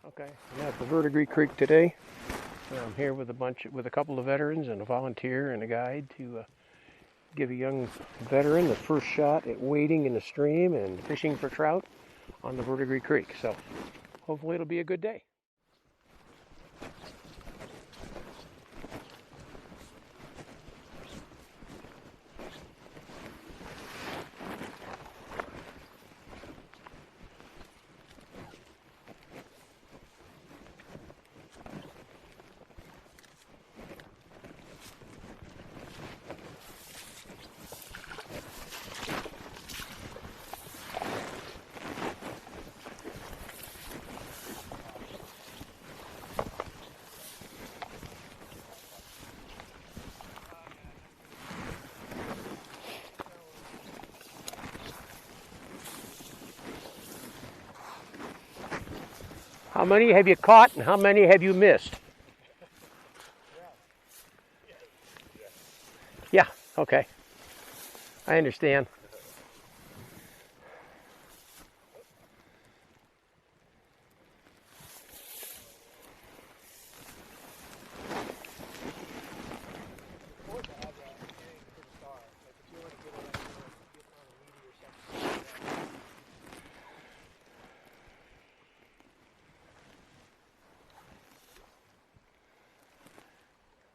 Okay, I'm at the Vertigre Creek today. I'm here with a couple of veterans and a volunteer and a guide to give a young veteran the first shot at wading in the stream and fishing for trout on the Vertigre Creek. So hopefully it'll be a good day. How many have you caught and how many have you missed? Yeah, okay. I understand.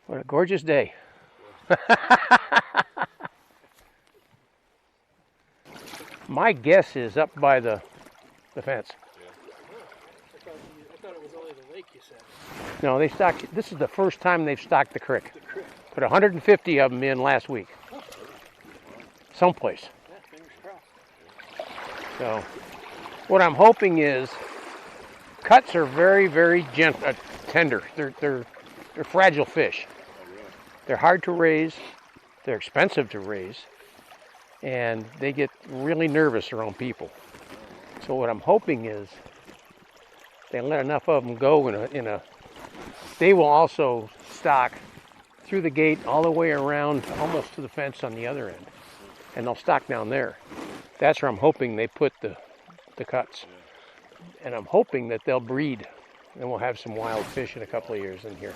What a gorgeous day. My guess is up by the fence. I thought it was only the lake you said. No, they stocked. This is the first time they've stocked the creek. Put 150 of them in last week. Someplace. Yeah, fingers crossed. So, what I'm hoping is, cuts are very, very tender. They're fragile fish. They're hard to raise. They're expensive to raise, and they get really nervous around people. So what I'm hoping is they let enough of them go in a. They will also stock through the gate all the way around, almost to the fence on the other end, and they'll stock down there. That's where I'm hoping they put the cuts, and I'm hoping that they'll breed, and we'll have some wild fish in a couple of years in here.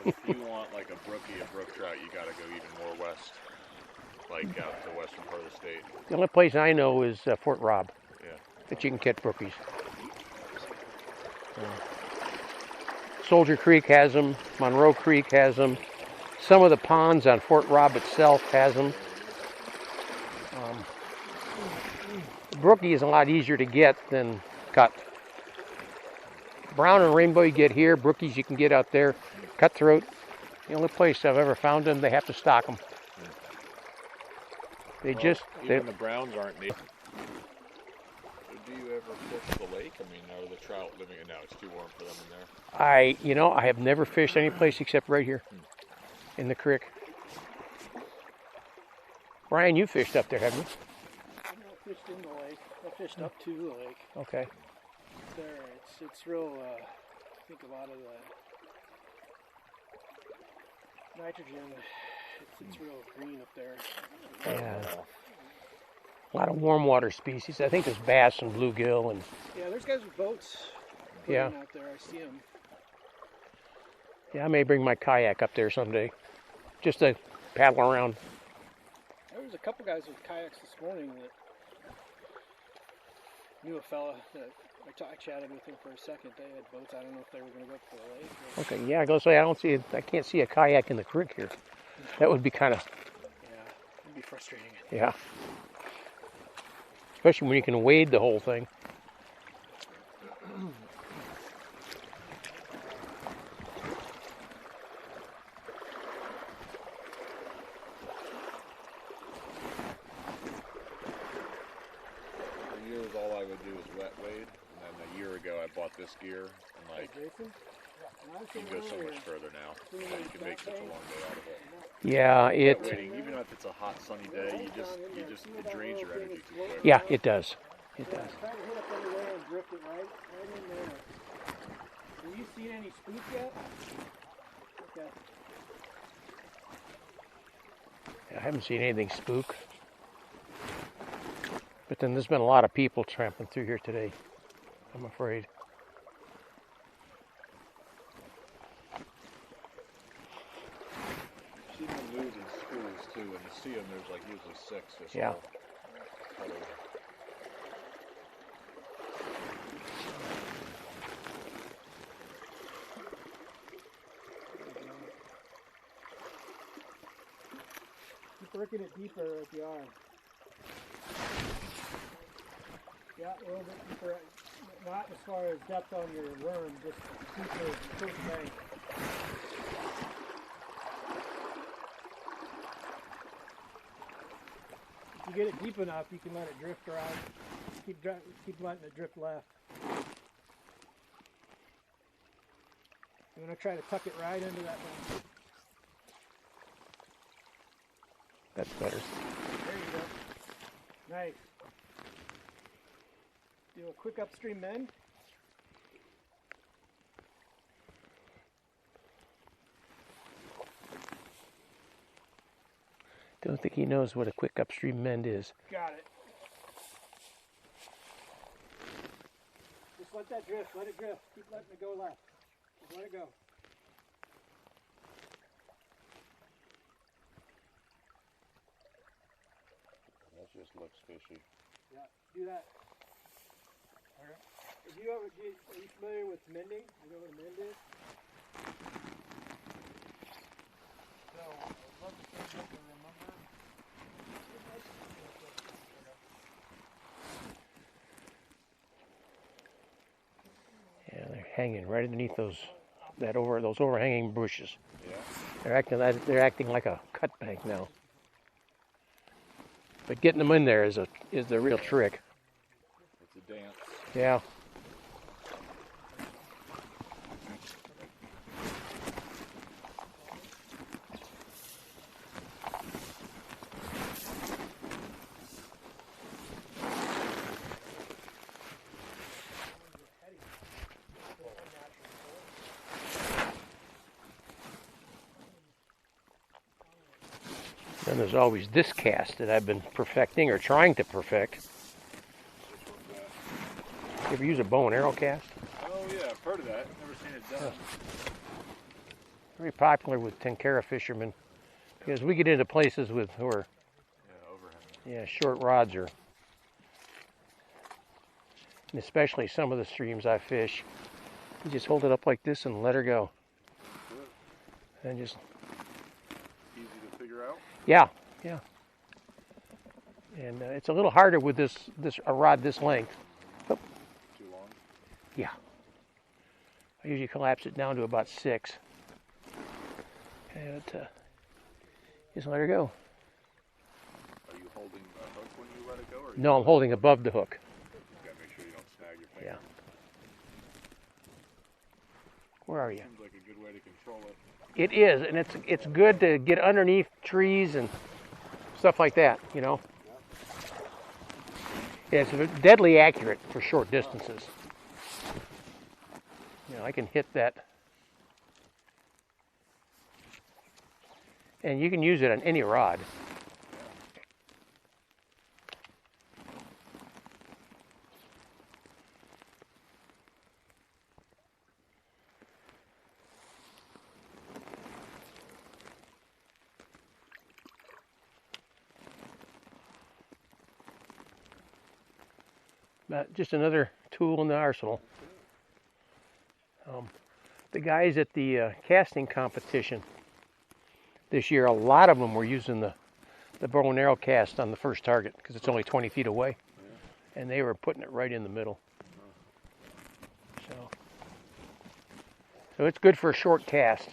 If you want like a brookie, a brook trout, you got to go even more west, like out to the western part of the state. The only place I know is Fort Robb, Yeah. that you can catch brookies. Soldier Creek has them. Monroe Creek has them. Some of the ponds on Fort Robb itself has them. Brookie is a lot easier to get than cut. Brown and rainbow you get here. Brookies you can get out there. Cutthroat, the only place I've ever found them, they have to stock them. They Even the browns aren't native. Do you ever fish the lake? I mean, are the trout living? No, it's too warm for them in there. I have never fished any place except right here, in the creek. Brian, you fished up there, haven't you? I fished in the lake. I fished up to the lake. Okay. There, it's real. I think a lot of the nitrogen. It's real green up there. Yeah. A lot of warm water species. I think there's bass and bluegill and. Yeah, there's guys with boats. Yeah. Out there, I see them. Yeah, I may bring my kayak up there someday, just to paddle around. There was a couple guys with kayaks this morning that knew a fella that I chatted with him for a second. They had boats. I don't know if they were going to go up to the lake. Okay, yeah, I go say I can't see a kayak in the creek here. That would be kind of. Yeah, it'd be frustrating. Yeah. Especially when you can wade the whole thing. For years, all I would do was wet wade, and then a year ago, I bought this gear, and like Jason? you can go so much further now. You can make such a long day out of it. Yeah, Wet wading, even if it's a hot, sunny day, it drains your energy too quick. Yeah, it does. It does. Try to hit up under there and drift it right in there. Have you seen any spook yet? Okay. I haven't seen anything spook. But then there's been a lot of people tramping through here today, I'm afraid. See them move in schools too, and you see them, there's like usually 6 fish. Yeah. Keep working it deeper if you are. Yeah, a little bit deeper. Not as far as depth on your worm, just deeper first bank. If you get it deep enough, you can let it drift around. Keep letting it drift left. You want to try to tuck it right into that bank. That's better. There you go. Nice. Do a quick upstream bend. Don't think he knows what a quick upstream mend is. Got it. Just let that drift. Let it drift. Keep letting it go left. Just let it go. That just looks fishy. Yeah, do that. Okay. Are you familiar with mending? You know what a mend is? So, I'd love to see if you can remember. Yeah, they're hanging right underneath those overhanging bushes. Yeah. They're acting like a cut bank now. But getting them in there is the real trick. It's a dance. Yeah. Then there's always this cast that I've been perfecting or trying to perfect. You ever use a bow and arrow cast? Oh yeah, I've heard of that. Never seen it done. Very popular with tenkara fishermen because we get into places who are short rods, and especially some of the streams I fish. You just hold it up like this and let her go, and just easy to figure out. Yeah. And it's a little harder with a rod this length. Oh. Too long? Yeah. I usually collapse it down to about 6. And just let her go. Are you holding the hook when you let it go? Or No, I'm holding above the hook. You gotta make sure you don't snag your finger. Yeah. Where are you? Seems like a good way to control it. It is, and it's good to get underneath trees and stuff like that, you know. Yeah, it's deadly accurate for short distances. You know, I can hit that. And you can use it on any rod. Just another tool in the arsenal. The guys at the casting competition this year, a lot of them were using the bow and arrow cast on the first target because it's only 20 feet away, and they were putting it right in the middle. So it's good for a short cast.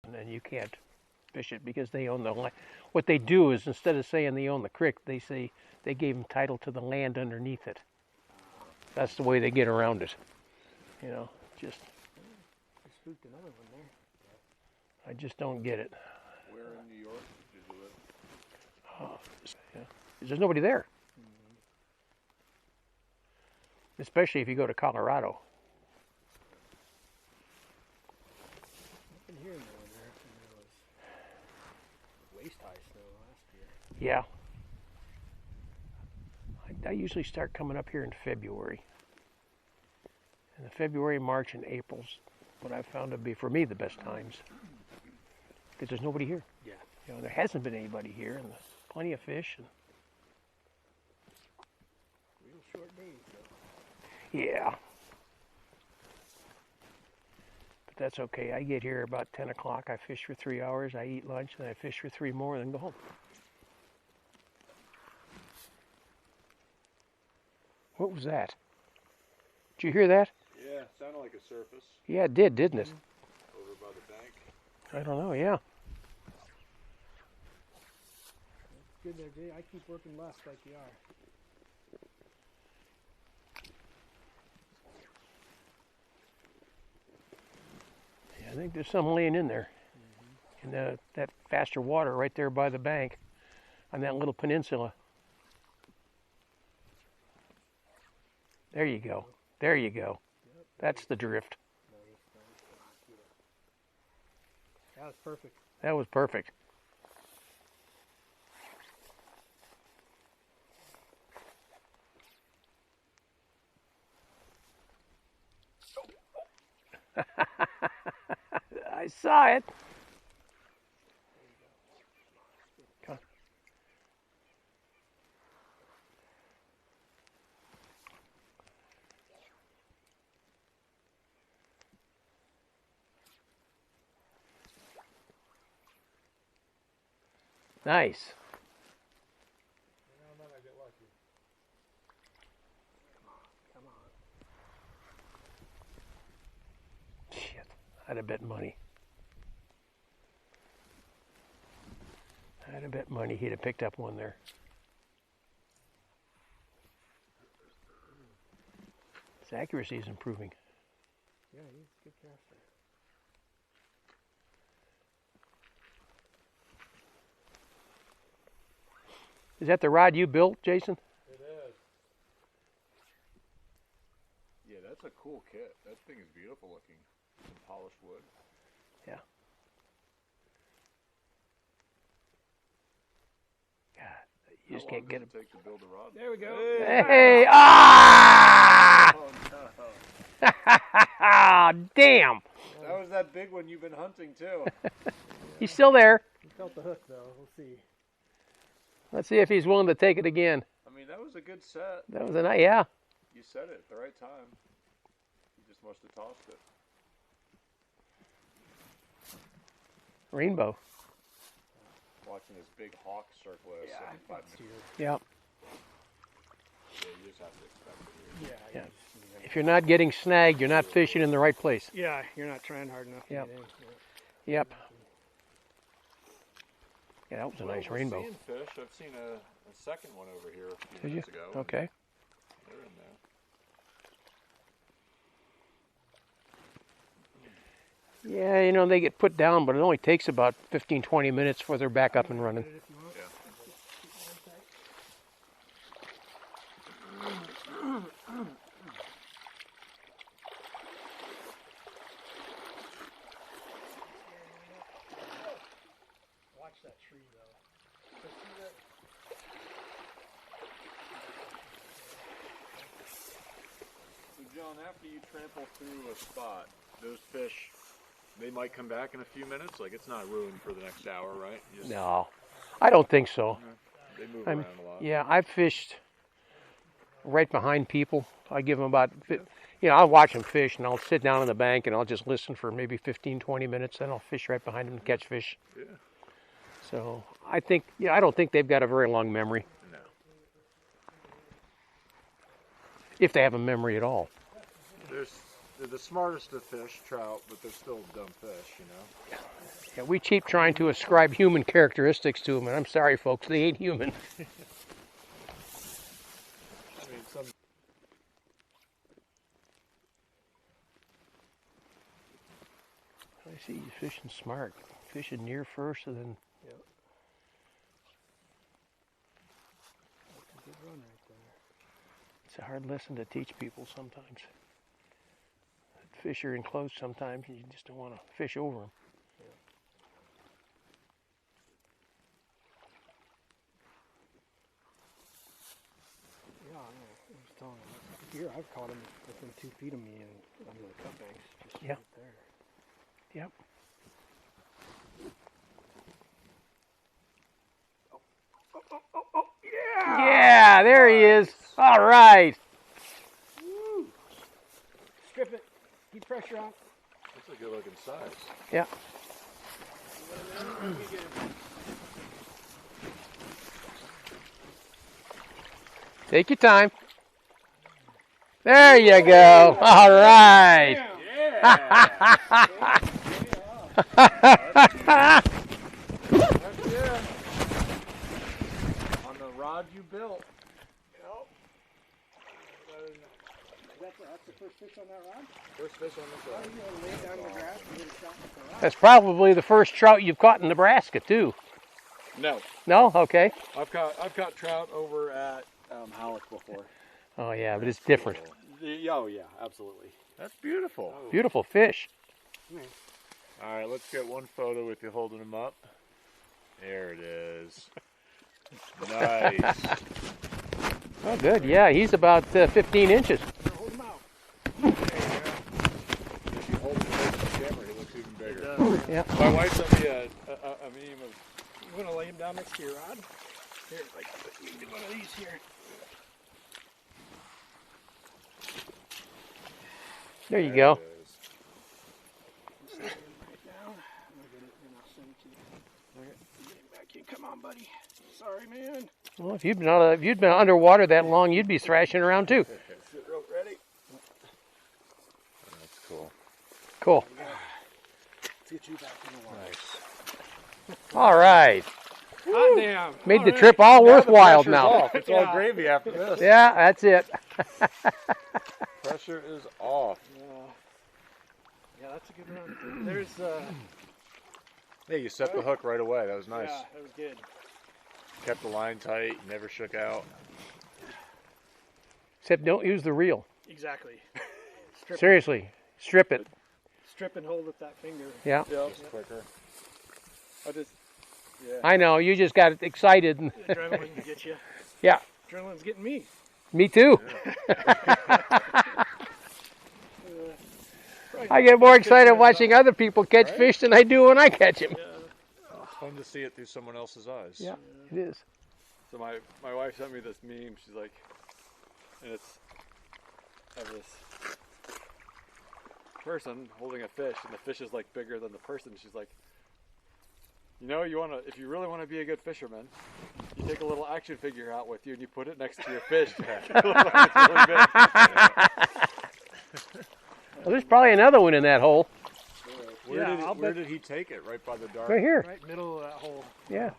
and then you can't fish it because they own the land. What they do is instead of saying they own the creek, they say they gave them title to the land underneath it. That's the way they get around it. You know, just. I spooked another one there. I just don't get it. Where in New York did you live? Yeah. There's nobody there. Mm-hmm. Especially if you go to Colorado. I've been hearing over there, and there was waist high snow last year. Yeah. I usually start coming up here in February. And February, March, and April's what I've found to be, for me, the best times. Because there's nobody here. Yeah. You know, there hasn't been anybody here, and there's plenty of fish. And Real short days, though. yeah. But that's okay. I get here about 10 o'clock. I fish for 3 hours. I eat lunch, and I fish for 3 more, and then go home. What was that? Did you hear that? Yeah, sounded like a surface. Yeah, it did, didn't it? Over by the bank. I don't know, yeah. It's good there, Jay. I keep working left like you are. Yeah, I think there's some laying in there. In that faster water right there by the bank on that little peninsula. There you go. There you go. That's the drift. That was perfect. That was perfect. I saw it. Come on. Nice. I might get lucky. Come on. Shit. I'd have bet money. I'd have bet money he'd have picked up one there. His accuracy is improving. Yeah, he's a good caster. Is that the rod you built, Jason? It is. Yeah, that's a cool kit. That thing is beautiful looking. Some polished wood. Yeah. God, you just can't get it. How long does it take to build a rod? There we go. Hey! Ah! Oh no! Damn! That was that big one you've been hunting too. He's still there. He felt the hook, though. We'll see. Let's see if he's willing to take it again. I mean, that was a good set. That was a nice, yeah. You said it at the right time. You just must have tossed it. Rainbow. Watching this big hawk circle at 75 meters. Yeah. Yeah, you just have to expect it here. Yeah. Yeah. If you're not getting snagged, you're not fishing in the right place. Yeah, you're not trying hard enough to Yep. get in. Yep. Yeah, that was a nice We're rainbow. seeing fish. I've seen a second one over here a few Did you? minutes ago. Okay. They're in there. Yeah, you know, they get put down, but it only takes about 15, 20 minutes before they're back up and running. Watch that tree, though. So see that? So, John, after you trample through a spot, those fish, they might come back in a few minutes? Like, it's not ruined for the next hour, right? No, I don't think so. They move around a lot. Yeah, I've fished right behind people. I give them about, I'll watch them fish, and I'll sit down on the bank, and I'll just listen for maybe 15, 20 minutes, then I'll fish right behind them and catch fish. Yeah. So I think, I don't think they've got a very long memory. No. If they have a memory at all. There's they're the smartest of fish, trout, but they're still dumb fish, you know. Yeah, we keep trying to ascribe human characteristics to them, and I'm sorry, folks, they ain't human. I mean, some. I see you fishing smart. Fishing near first, and then. Yep. That's a good run right there. It's a hard lesson to teach people sometimes. Fish are enclosed sometimes, and you just don't want to fish over them. Yeah, I know. I was telling him. Here, I've caught him within 2 feet of me and under the cut banks. Just Yeah. right there. Yep. Oh, yeah! Yeah, there he is. All right. Woo! Strip it. Keep pressure on. That's a good looking size. Yeah. Take your time. There you go. All right. Yeah. Yeah. On the rod you built. That's the first fish on that rod? First fish on this rod. You want to lay it down in the grass and get a shot with the rod? That's probably the first trout you've caught in Nebraska, too. No. No? Okay. I've caught trout over at Halleck before. Oh, yeah, but it's different. Oh yeah, absolutely. That's beautiful. Oh. Beautiful fish. All right, let's get one photo with you holding him up. There it is. Nice. Oh, good. Yeah, he's about 15 inches. Hold him out. There you go. If you hold him close to the camera, he looks even bigger. Yeah. My wife sent me a meme of. You want to lay him down next to your rod? Here, like, you can do one of these here. There you go. There it is. Just lay him right down. I'll get it and I'll send it to you. Okay. Get him back in. Come on, buddy. Sorry, man. Well, if you'd been underwater that long, you'd be thrashing around, too. Sit rope ready. That's cool. Cool. Let's get you back in the water. Nice. All right. Hot damn. Made All the right. trip all Now the worthwhile pressure's now. off. It's all Yeah. gravy after this. Yeah, that's it. Pressure is off. Yeah, that's a good run. There's, Yeah, you set the hook right away. That was nice. yeah, that was good. Kept the line tight, never shook out. Except don't use the reel. Exactly. Strip, Seriously, strip it. strip and hold with that finger. Yeah. Just quicker. Yeah. I know, you just got excited. And Adrenaline can get you. Yeah. Adrenaline's getting me. Me too. I get more excited watching other people catch fish than I do when I catch them. It's fun to see it through someone else's eyes. Yeah, it is. So my wife sent me this meme. She's like, and it's of this person holding a fish, and the fish is like bigger than the person. She's like, you know, if you really want to be a good fisherman, you take a little action figure out with you and you put it next to your fish. It looks like it's really big. Yeah. Well, there's probably another one in that hole. Where did he take it? Right by the dart? Right here. Right middle of that hole. Yeah.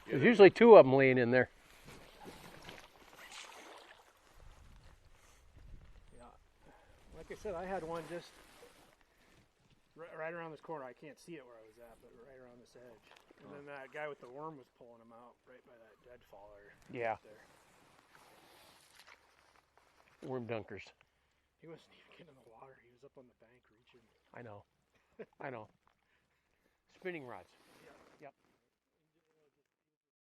There's usually two of them laying in there. Yeah. Like I said, I had one just right around this corner. I can't see it where I was at, but right around this edge. And then that guy with the worm was pulling him out right by that deadfaller. Yeah. Right there. Worm dunkers. He wasn't even getting in the water. He was up on the bank reaching. I know. I know. Spinning rods.